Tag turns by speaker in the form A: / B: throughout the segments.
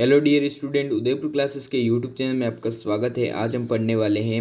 A: Hello dear student, Udaipur classes के YouTube channel में आपका स्वागत है। आज हम पढ़ने वाले हैं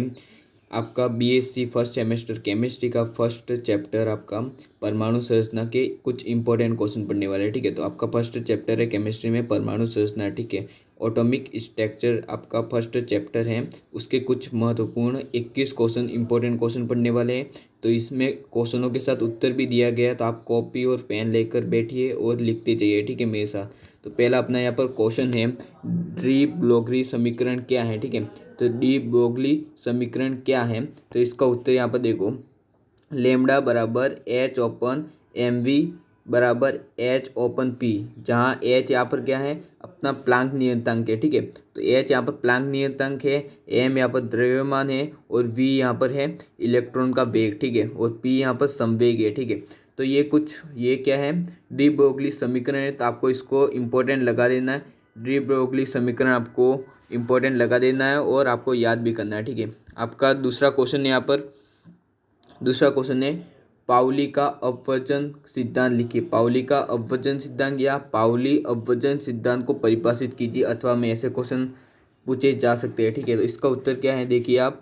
A: आपका बीएससी फर्स्ट सेमेस्टर केमिस्ट्री का फर्स्ट चैप्टर, आपका परमाणु संरचना के कुछ इंपॉर्टेंट क्वेश्चन पढ़ने वाले हैं। ठीक है, तो आपका फर्स्ट चैप्टर है केमिस्ट्री में परमाणु संरचना। ठीक है, एटॉमिक स्ट्रक्चर आपका फर्स्ट चैप्टर है, उसके कुछ महत्वपूर्ण 21 क्वेश्चन इंपॉर्टेंट क्वेश्चन पढ़ने वाले हैं। तो इसमें क्वेश्चनों के साथ उत्तर भी दिया गया, तो आप कॉपी और पेन लेकर बैठिए और लिखते जाइए। ठीक है, मेरे साथ। तो पहला अपना यहाँ पर क्वेश्चन है, डी ब्रोगली समीकरण क्या है। ठीक है, तो डी ब्रोगली समीकरण क्या है, तो इसका उत्तर यहाँ पर देखो, लेमडा बराबर एच ओपन एम वी बराबर एच ओपन पी, जहाँ एच यहाँ पर क्या है, अपना प्लांक नियतांक है। ठीक है, तो एच यहाँ पर प्लांक नियतांक है, एम यहाँ पर द्रव्यमान है और वी यहाँ पर है इलेक्ट्रॉन का वेग। ठीक है, और पी यहाँ पर संवेग है। ठीक है, तो ये क्या है, डी ब्रोगली समीकरण है। तो आपको इसको इम्पोर्टेंट लगा देना है, डी ब्रोगली समीकरण आपको इम्पोर्टेंट लगा देना है और आपको याद भी करना है। ठीक है, आपका दूसरा क्वेश्चन यहाँ पर, दूसरा क्वेश्चन है पाउली का अपवर्जन सिद्धांत लिखिए। पाउली का अपवर्जन सिद्धांत या पाउली अपवर्जन सिद्धांत को परिभाषित कीजिए, अथवा में ऐसे क्वेश्चन पूछे जा सकते हैं। ठीक है, तो इसका उत्तर क्या है, देखिए आप,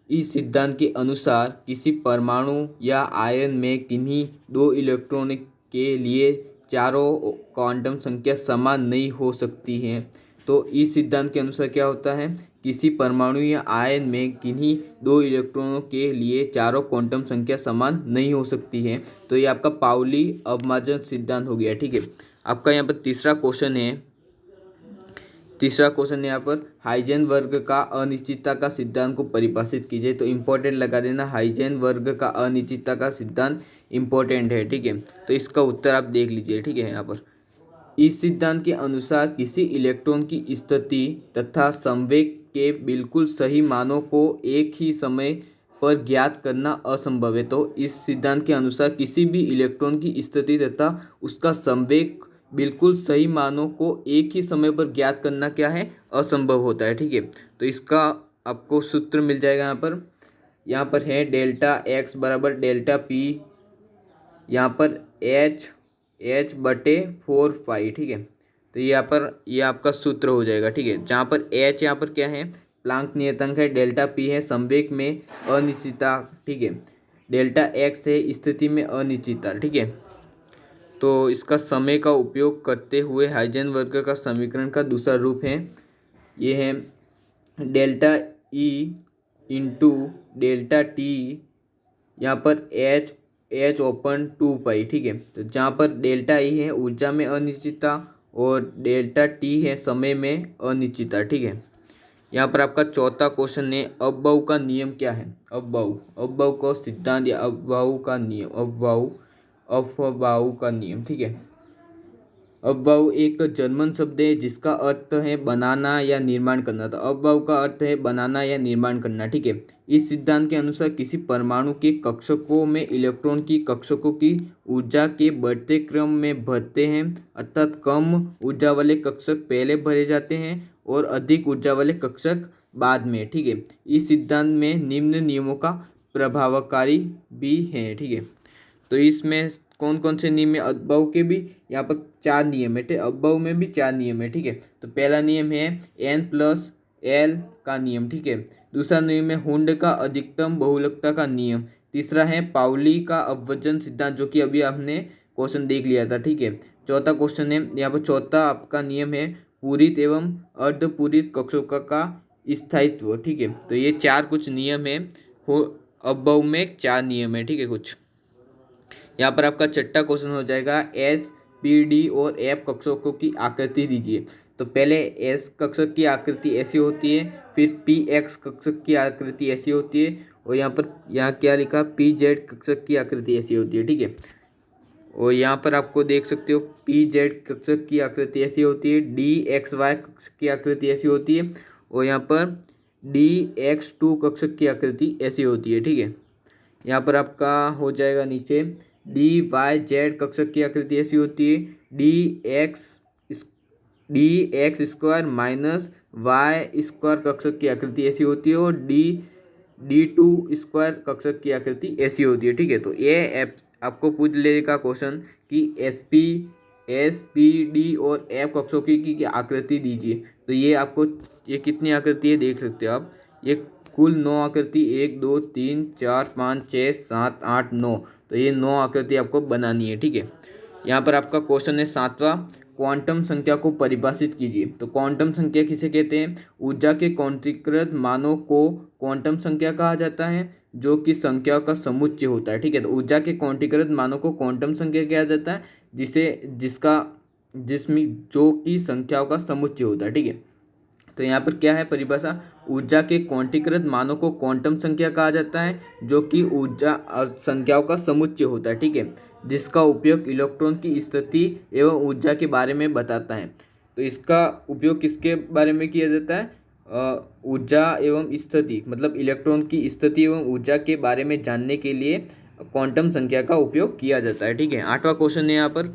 A: इस सिद्धांत के अनुसार किसी परमाणु या आयन में किन्हीं दो इलेक्ट्रॉन के लिए चारों क्वांटम संख्या समान नहीं हो सकती है। तो इस सिद्धांत के अनुसार क्या होता है, किसी परमाणु या आयन में किन्हीं दो इलेक्ट्रॉनों के लिए चारों क्वांटम संख्या समान नहीं हो सकती है। तो ये आपका पाउली अपवर्जन सिद्धांत हो गया। ठीक है, आपका यहाँ पर तीसरा क्वेश्चन है, तीसरा क्वेश्चन यहाँ पर हाइजेनबर्ग का अनिश्चितता का सिद्धांत को परिभाषित कीजिए। तो इम्पोर्टेंट लगा देना, हाइजेनबर्ग का अनिश्चितता का सिद्धांत इम्पोर्टेंट है। ठीक है, तो इसका उत्तर आप देख लीजिए। ठीक है, यहाँ पर इस सिद्धांत के अनुसार किसी इलेक्ट्रॉन की स्थिति तथा संवेग के बिल्कुल सही मानों को एक ही समय पर ज्ञात करना असंभव है। तो इस सिद्धांत के अनुसार किसी भी इलेक्ट्रॉन की स्थिति तथा उसका संवेग बिल्कुल सही मानों को एक ही समय पर ज्ञात करना क्या है, असंभव होता है। ठीक है, तो इसका आपको सूत्र मिल जाएगा यहाँ पर है डेल्टा एक्स बराबर डेल्टा पी, यहाँ पर एच बटे 4 पाई। ठीक है, तो ये आपका सूत्र हो जाएगा। ठीक है, जहाँ पर एच यहाँ पर क्या है, प्लांक नियतांक है, डेल्टा पी है संवेग में अनिश्चितता। ठीक है, डेल्टा एक्स है स्थिति में अनिश्चितता। ठीक है, तो इसका समय का उपयोग करते हुए हाइजेनबर्ग का समीकरण का दूसरा रूप है, ये है delta E into delta T, यहाँ पर एच ओपन 2 पाई। ठीक है, तो जहाँ पर डेल्टा ई है ऊर्जा में अनिश्चितता और डेल्टा टी है समय में अनिश्चितता। ठीक है, यहाँ पर आपका चौथा क्वेश्चन है, अपबाऊ का नियम क्या है। अपबाऊ का सिद्धांत या अपबाऊ का नियम, अपबाऊ का नियम। ठीक है, अपबाऊ एक जर्मन शब्द है जिसका अर्थ है बनाना या निर्माण करना। तो अपबाऊ का अर्थ है बनाना या निर्माण करना। ठीक है, इस सिद्धांत के अनुसार किसी परमाणु के कक्षकों में इलेक्ट्रॉन की कक्षकों की ऊर्जा के बढ़ते क्रम में भरते हैं, अर्थात कम ऊर्जा वाले कक्षक पहले भरे जाते हैं और अधिक ऊर्जा वाले कक्षक बाद में। ठीक है, इस सिद्धांत में निम्न नियमों का प्रभावकारी भी है। ठीक है, तो इसमें कौन कौन से नियम है, अपबाऊ के भी यहाँ पर 4 नियम है। अपबाऊ में भी 4 नियम है। ठीक है, तो पहला नियम है N+L का नियम। ठीक है, दूसरा नियम है हुंड का अधिकतम बहुलकता का नियम। तीसरा है पाउली का अपवर्जन सिद्धांत, जो कि अभी आपने क्वेश्चन देख लिया था। ठीक है, चौथा क्वेश्चन है यहाँ पर, चौथा आपका नियम है पूरित एवं अर्धपूरित कक्षकों का स्थायित्व। ठीक है, तो ये 4 कुछ नियम है, अपबाऊ में 4 नियम है। ठीक है, कुछ यहाँ पर आपका छठा क्वेश्चन हो जाएगा, एस पी डी और एफ कक्षकों की आकृति दीजिए। तो पहले एस कक्षक की आकृति ऐसी होती है, फिर पी एक्स कक्षक की आकृति ऐसी होती है, और यहाँ क्या लिखा, पी जेड कक्षक की आकृति ऐसी होती है। ठीक है, और यहाँ पर आपको देख सकते हो पी जेड कक्षक की आकृति ऐसी होती है, डी एक्स वाई कक्षक की आकृति ऐसी होती है, और यहाँ पर DX2 कक्षक की आकृति ऐसी होती है। ठीक है, यहाँ पर आपका हो जाएगा नीचे DYZ कक्षक की आकृति ऐसी होती है, DX square minus y square कक्षक की आकृति ऐसी होती है, और D2 स्क्वायर कक्षक की आकृति ऐसी होती है। ठीक है, तो ये आपको पूछ लेगा क्वेश्चन कि एस, पी, डी और एफ कक्षों की आकृति दीजिए। तो ये आपको ये कितनी आकृति है देख सकते हो आप। ये कुल 9 आकृति 1 2 3 4 5 6 7 8 9। तो ये 9 आकृति आपको बनानी है। ठीक है, यहाँ पर आपका क्वेश्चन है 7वां, क्वांटम संख्या को परिभाषित कीजिए। तो क्वांटम संख्या किसे कहते हैं? ऊर्जा के क्वांटीकृत मानों को क्वांटम संख्या कहा जाता है, जो कि संख्याओं का समुच्चय होता है। ठीक है, तो ऊर्जा के क्वांटीकृत मानों को क्वांटम संख्या कहा जाता है, जिसमें जो कि संख्याओं का समुच्चय होता है। ठीक है, तो यहाँ पर क्या है परिभाषा? ऊर्जा के क्वांटीकृत मानों को क्वांटम संख्या कहा जाता है, जो कि ऊर्जा संख्याओं का समुच्चय होता है। ठीक है, जिसका उपयोग इलेक्ट्रॉन की स्थिति एवं ऊर्जा के बारे में बताता है। तो इसका उपयोग किसके बारे में किया जाता है? ऊर्जा एवं स्थिति, मतलब इलेक्ट्रॉन की स्थिति एवं ऊर्जा के बारे में जानने के लिए क्वांटम संख्या का उपयोग किया जाता है। ठीक है, 8वां क्वेश्चन है यहाँ पर,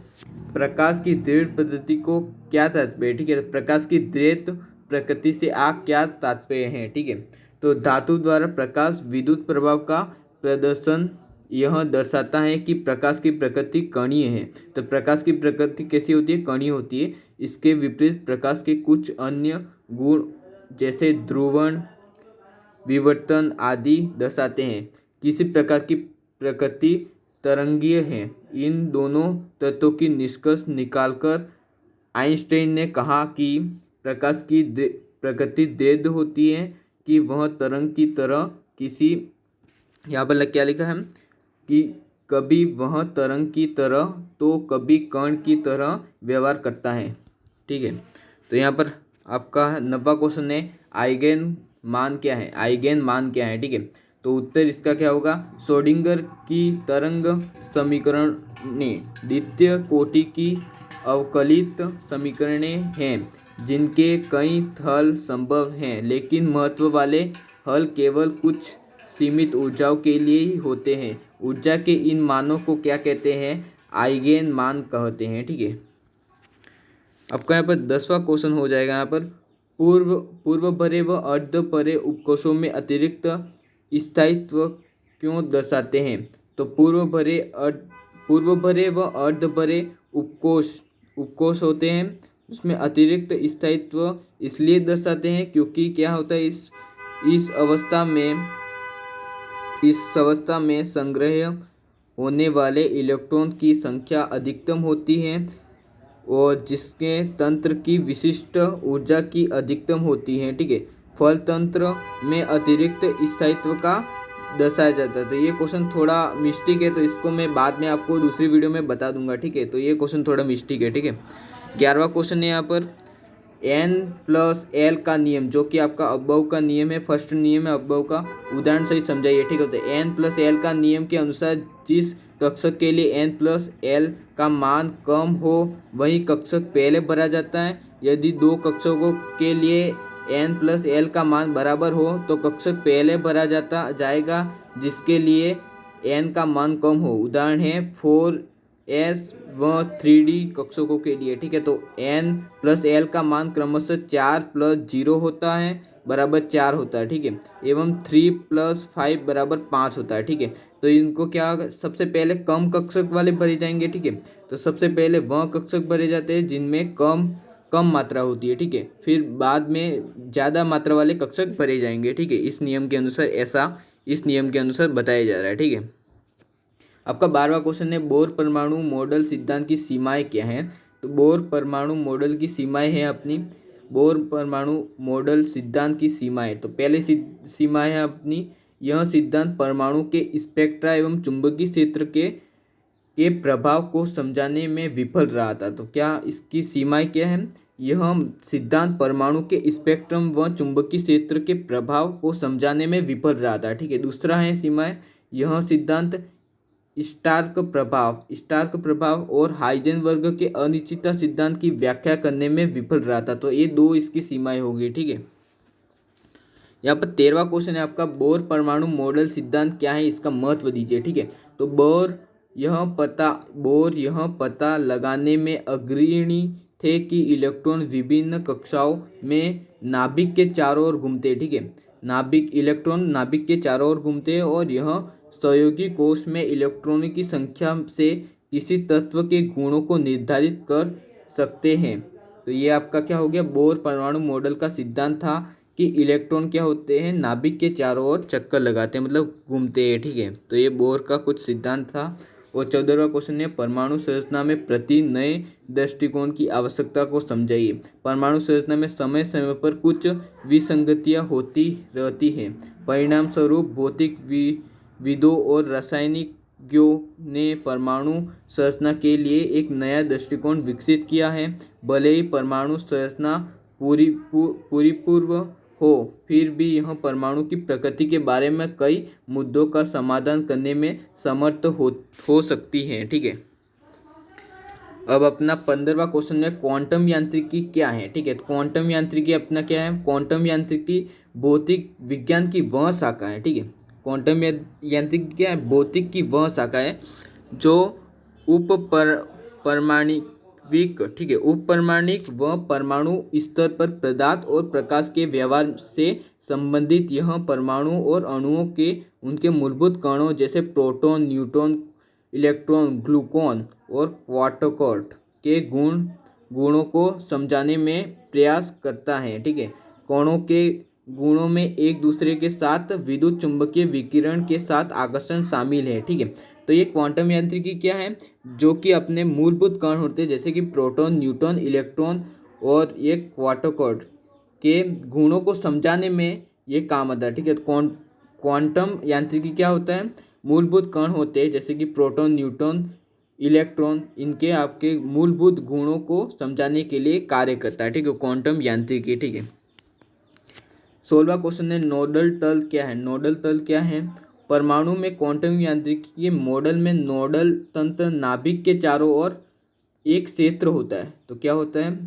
A: प्रकाश की दृढ़ पद्धति को क्या तात्पर्य? ठीक है, प्रकाश की दृढ़ प्रकृति से क्या तात्पर्य है? ठीक है, तो धातु द्वारा प्रकाश विद्युत प्रभाव का प्रदर्शन यह दर्शाता है कि प्रकाश की प्रकृति कणीय है। तो प्रकाश की प्रकृति कैसी होती है? कणीय होती है। इसके विपरीत प्रकाश के कुछ अन्य गुण जैसे ध्रुवण, विवर्तन आदि दर्शाते हैं। किसी प्रकार की प्रकृति तरंगीय है। इन दोनों तत्वों की निष्कर्ष निकालकर आइंस्टाइन ने कहा कि प्रकाश की प्रकृति दृढ़ होती है कि वह तरंग की तरह किसी, यहाँ पर क्या लिखा है कि कभी वह तरंग की तरह तो कभी कण की तरह व्यवहार करता है। ठीक है, तो यहाँ पर आपका 9वां क्वेश्चन है, आइगेन मान क्या है? आइगेन मान क्या है? ठीक है, तो उत्तर इसका क्या होगा? श्रोडिंगर की तरंग समीकरण द्वितीय कोटि की अवकलित समीकरणें हैं, जिनके कई हल संभव हैं, लेकिन महत्व वाले हल केवल कुछ सीमित ऊर्जाओं के लिए ही होते हैं। ऊर्जा के इन मानों को क्या कहते हैं? आइगेन मान कहते हैं। ठीक है, आपका यहाँ पर 10वां क्वेश्चन हो जाएगा। यहाँ पर पूर्व भरे व अर्ध भरे उपकोषों में अतिरिक्त स्थायित्व क्यों दर्शाते हैं? तो पूर्व भरे व अर्ध भरे उपकोष होते हैं, उसमें अतिरिक्त स्थायित्व इसलिए दर्शाते हैं क्योंकि क्या होता है, इस अवस्था में संग्रह होने वाले इलेक्ट्रॉन की संख्या अधिकतम होती है और जिसके तंत्र की विशिष्ट ऊर्जा की अधिकतम होती है। ठीक है, फल तंत्र में अतिरिक्त स्थायित्व का दर्शाया जाता है। तो ये क्वेश्चन थोड़ा मिस्टेक है, तो इसको मैं बाद में आपको दूसरी वीडियो में बता दूंगा। ठीक है, तो ये क्वेश्चन थोड़ा मिस्टेक है। ठीक है, 11वां क्वेश्चन है यहाँ पर, N+L का नियम, जो कि आपका अबव का नियम है, फर्स्ट नियम है अबव का, उदाहरण सही समझाइए। ठीक है, तो N+L का नियम के अनुसार जिस कक्षक के लिए N+L का मान कम हो वही कक्षक पहले भरा जाता है। यदि दो कक्षकों के लिए N+L का मान बराबर हो तो कक्षक पहले भरा जाएगा जिसके लिए N का मान कम हो। उदाहरण है 4s व 3d कक्षकों के लिए। ठीक है, तो N+L का मान क्रमशः 4 + 0 होता है बराबर 4 होता है। ठीक है, एवं 3 + 5 बराबर 5 होता है। ठीक है, तो इनको क्या सबसे पहले कम कक्षक वाले भरे जाएंगे। ठीक है, तो सबसे पहले वह कक्षक भरे जाते हैं जिनमें कम मात्रा होती है। ठीक है, फिर बाद में ज़्यादा मात्रा वाले कक्षक भरे जाएंगे। ठीक है, इस नियम के अनुसार बताया जा रहा है। ठीक है, आपका 12वां क्वेश्चन है, बोर परमाणु मॉडल सिद्धांत की सीमाएं क्या हैं? तो बोर परमाणु मॉडल की सीमाएं हैं अपनी, बोर परमाणु मॉडल सिद्धांत की सीमाएं। तो पहले सीमा है अपनी, यह सिद्धांत परमाणु के स्पेक्ट्रा एवं चुंबकीय क्षेत्र के प्रभाव को समझाने में विफल रहा था। तो क्या इसकी सीमाएं क्या है? यह सिद्धांत परमाणु के स्पेक्ट्रम व चुंबकीय क्षेत्र के प्रभाव को समझाने में विफल रहा था। ठीक है, दूसरा है सीमाएं, यह सिद्धांत स्टार्क प्रभाव और हाइजेनबर्ग के अनिश्चितता सिद्धांत की व्याख्या करने में विफल रहा था। तो ये दो इसकी सीमाएं होगी। ठीक है, यहाँ पर 13वां क्वेश्चन है आपका, बोर परमाणु मॉडल सिद्धांत क्या है, इसका महत्व दीजिए। ठीक है, तो बोर यह पता लगाने में अग्रणी थे कि इलेक्ट्रॉन विभिन्न कक्षाओं में नाभिक के चारों ओर घूमते। ठीक है, इलेक्ट्रॉन नाभिक के चारों ओर घूमते हैं और यह सहयोगी कोश में इलेक्ट्रॉनों की संख्या से किसी तत्व के गुणों को निर्धारित कर सकते हैं। तो ये आपका क्या हो गया, बोर परमाणु मॉडल का सिद्धांत था कि इलेक्ट्रॉन क्या होते हैं, नाभिक के चारों ओर चक्कर लगाते हैं, मतलब घूमते हैं। ठीक है, तो ये बोर का कुछ सिद्धांत था। और 14वां क्वेश्चन है, परमाणु संरचना में प्रति नए दृष्टिकोण की आवश्यकता को समझाइए। परमाणु संरचना में समय समय पर कुछ विसंगतियां होती रहती हैं। परिणाम स्वरूप भौतिक विदों और रासायनिज्ञों ने परमाणु संरचना के लिए एक नया दृष्टिकोण विकसित किया है। भले ही परमाणु संरचना पूर्व हो, फिर भी यह परमाणु की प्रकृति के बारे में कई मुद्दों का समाधान करने में समर्थ हो सकती है। ठीक है, अब अपना 15वां क्वेश्चन है, क्वांटम यांत्रिकी क्या है। ठीक है, तो क्वांटम यांत्रिकी अपना क्या है, क्वांटम यांत्रिकी भौतिक विज्ञान की वह शाखा है। ठीक है, क्वांटम यांत्रिकी क्या है, भौतिक की वह शाखा है जो परमाणिक, ठीक है, उपपरमाणिक व परमाणु स्तर पर पदार्थ और प्रकाश के व्यवहार से संबंधित। यह परमाणु और अणुओं के उनके मूलभूत कणों जैसे प्रोटॉन, न्यूट्रॉन, इलेक्ट्रॉन, ग्लूकॉन और क्वार्क के गुणों को समझाने में प्रयास करता है। ठीक है, कणों के गुणों में एक दूसरे के साथ विद्युत चुंबकीय विकिरण के साथ आकर्षण शामिल है। ठीक है, तो ये क्वांटम यांत्रिकी क्या है, जो कि अपने मूलभूत कण होते हैं जैसे कि प्रोटॉन, न्यूट्रॉन, इलेक्ट्रॉन और ये क्वार्क के गुणों को समझाने में ये काम आता है। ठीक है, तो क्वांटम यांत्रिकी क्या होता है, मूलभूत कण होते हैं जैसे कि प्रोटॉन, न्यूट्रॉन, इलेक्ट्रॉन, इनके आपके मूलभूत गुणों को समझाने के लिए कार्य करता है। ठीक है, क्वांटम यांत्रिकी। ठीक है, 16वां क्वेश्चन है, नोडल तल क्या है। नोडल तल क्या है, परमाणु में क्वांटम यांत्रिकी के मॉडल में नोडल तंत्र नाभिक के चारों ओर एक क्षेत्र होता है। तो क्या होता है,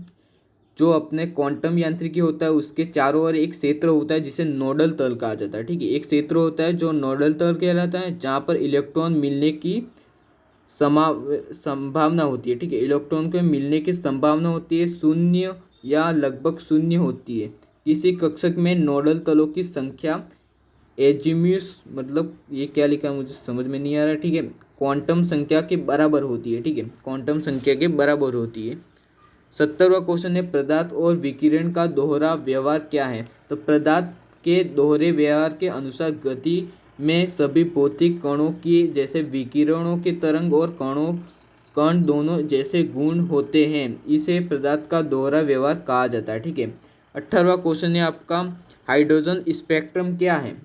A: जो अपने क्वांटम यांत्रिकी होता है उसके चारों ओर एक क्षेत्र होता है जिसे नोडल तल कहा जाता है। ठीक है, एक क्षेत्र होता है जो नोडल तल कहलाता है, जहाँ पर इलेक्ट्रॉन मिलने की संभावना होती है। ठीक है, इलेक्ट्रॉन के मिलने की संभावना होती है शून्य या लगभग शून्य होती है। किसी कक्षक में नोडल तलों की संख्या एजिम्यूस, मतलब ये क्या लिखा मुझे समझ में नहीं आ रहा। ठीक है, क्वांटम संख्या के बराबर होती है। ठीक है, क्वांटम संख्या के बराबर होती है। 70वां क्वेश्चन है, पदार्थ और विकिरण का दोहरा व्यवहार क्या है। तो पदार्थ के दोहरे व्यवहार के अनुसार गति में सभी भौतिक कणों की जैसे विकिरणों के तरंग और कण दोनों जैसे गुण होते हैं, इसे पदार्थ का दोहरा व्यवहार कहा जाता है। ठीक है, 18वां क्वेश्चन है आपका, हाइड्रोजन स्पेक्ट्रम क्या है।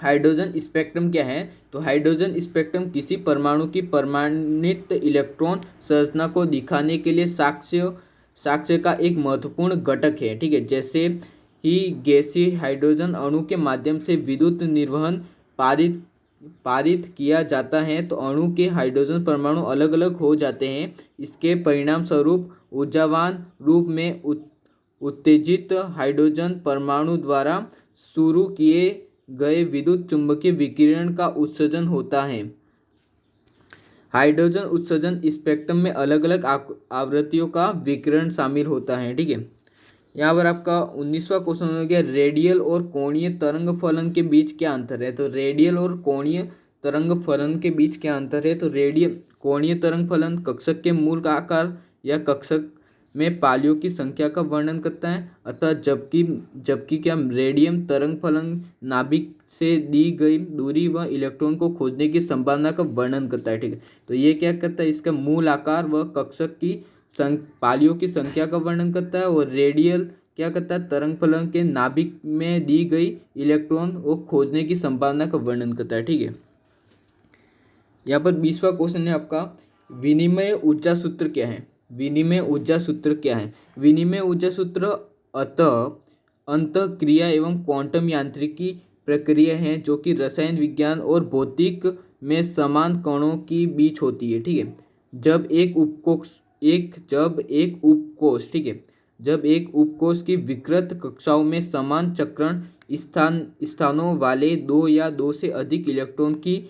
A: हाइड्रोजन स्पेक्ट्रम क्या है, तो हाइड्रोजन स्पेक्ट्रम किसी परमाणु की परमाणित इलेक्ट्रॉन संरचना को दिखाने के लिए साक्ष्य का एक महत्वपूर्ण घटक है। ठीक है, जैसे ही गैसीय हाइड्रोजन अणु के माध्यम से विद्युत निर्वहन पारित किया जाता है तो अणु के हाइड्रोजन परमाणु अलग अलग हो जाते हैं। इसके परिणाम स्वरूप ऊर्जावान रूप में उत्तेजित हाइड्रोजन परमाणु द्वारा शुरू किए गए विद्युत चुंबकीय विकिरण का उत्सर्जन होता है। हाइड्रोजन उत्सर्जन स्पेक्ट्रम में अलग अलग आवृत्तियों का विकिरण शामिल होता है। ठीक है, यहाँ पर आपका 19वां क्वेश्चन हो गया, रेडियल और कोणीय तरंग फलन के बीच क्या अंतर है। तो रेडियल और कोणीय तरंग फलन के बीच क्या अंतर है, तो कोणीय तरंग फलन कक्षक के मूल का आकार या कक्षक में पालियों की संख्या का वर्णन करता है, अतः जबकि क्या रेडियम तरंग फलन नाभिक से दी गई दूरी व इलेक्ट्रॉन को खोजने की संभावना का वर्णन करता है। ठीक है, तो ये क्या करता है, इसका मूल आकार व कक्षक की पालियों की संख्या का वर्णन करता है। और रेडियल क्या करता है, तरंग फलन के नाभिक में दी गई इलेक्ट्रॉन को खोजने की संभावना का वर्णन करता है। ठीक है, यहाँ पर 20वां क्वेश्चन है आपका, विनिमय ऊर्जा सूत्र क्या है। विनिमय ऊर्जा सूत्र क्या है, विनिमय ऊर्जा सूत्र अंतःक्रिया एवं क्वांटम यांत्रिकी प्रक्रिया है जो कि रसायन विज्ञान और भौतिक में समान कणों के बीच होती है। ठीक है, जब एक उपकोष की विकृत कक्षाओं में समान चक्रण स्थानों वाले दो या दो से अधिक इलेक्ट्रॉन की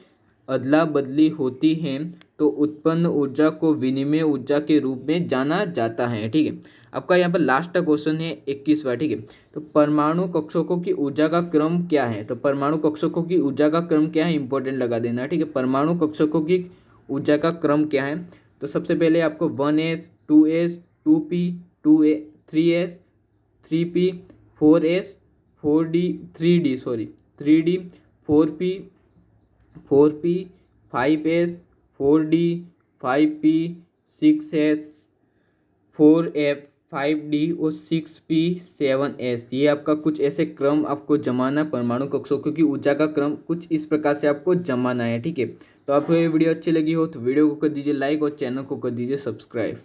A: अदला बदली होती है तो उत्पन्न ऊर्जा को विनिमय ऊर्जा के रूप में जाना जाता है। ठीक है, आपका यहाँ पर लास्ट क्वेश्चन है 21वां। ठीक है, तो परमाणु कक्षकों की ऊर्जा का क्रम क्या है। तो परमाणु कक्षकों की ऊर्जा का क्रम क्या है, इंपॉर्टेंट लगा देना। ठीक है, परमाणु कक्षकों की ऊर्जा का क्रम क्या है। तो सबसे पहले आपको 1s 2s 2p 2a 3s 3p 4s 4d 3d 3d 4p 5s 4d 5p 6s 4f 5d और 6p 7s। ये आपका कुछ ऐसे क्रम आपको जमाना परमाणु कक्षों, क्योंकि ऊर्जा का क्रम कुछ इस प्रकार से आपको जमाना है। ठीक है, तो आपको ये वीडियो अच्छी लगी हो तो वीडियो को कर दीजिए लाइक और चैनल को कर दीजिए सब्सक्राइब।